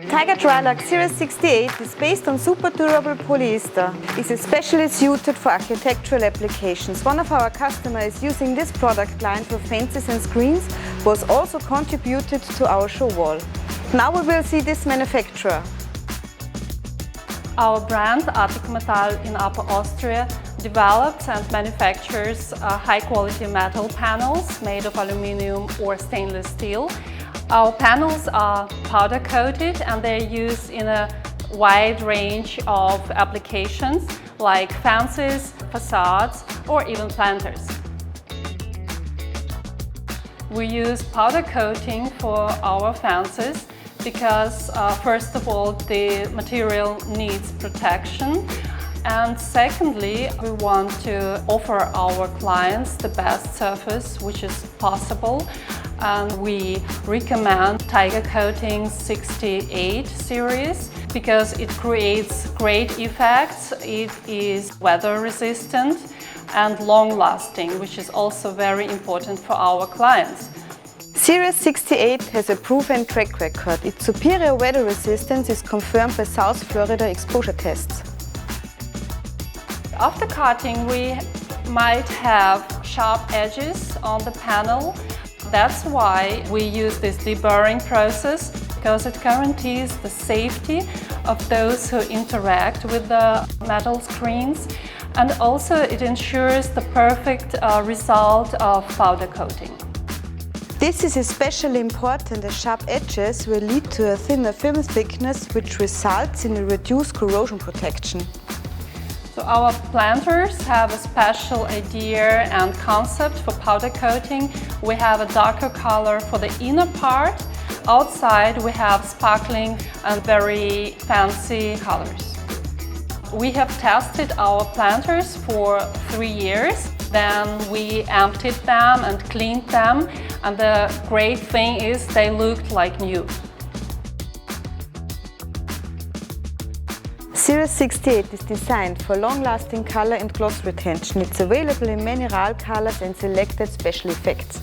Tiger Drylock Series 68 is based on super durable polyester. It's especially suited for architectural applications. One of our customers is using this product line for fences and screens, was also contributed to our show wall. Now we will see this manufacturer. Our brand Arctic Metall in Upper Austria develops and manufactures high-quality metal panels made of aluminum or stainless steel. Our panels are powder-coated and they're used in a wide range of applications like fences, facades or even planters. We use powder coating for our fences because first of all the material needs protection, and secondly we want to offer our clients the best surface which is possible, and we recommend Tiger Coating 68 series because it creates great effects. It is weather resistant and long lasting, which is also very important for our clients. Series 68 has a proven track record. Its superior weather resistance is confirmed by South Florida exposure tests. After cutting, we might have sharp edges on the panel. That's why we use this deburring process, because it guarantees the safety of those who interact with the metal screens, and also it ensures the perfect result of powder coating. This is especially important as sharp edges will lead to a thinner film thickness, which results in a reduced corrosion protection. So our planters have a special idea and concept for powder coating. We have a darker color for the inner part. Outside we have sparkling and very fancy colors. We have tested our planters for 3 years. Then we emptied them and cleaned them, and the great thing is they looked like new. Series 68 is designed for long-lasting color and gloss retention. It's available in many RAL colors and selected special effects.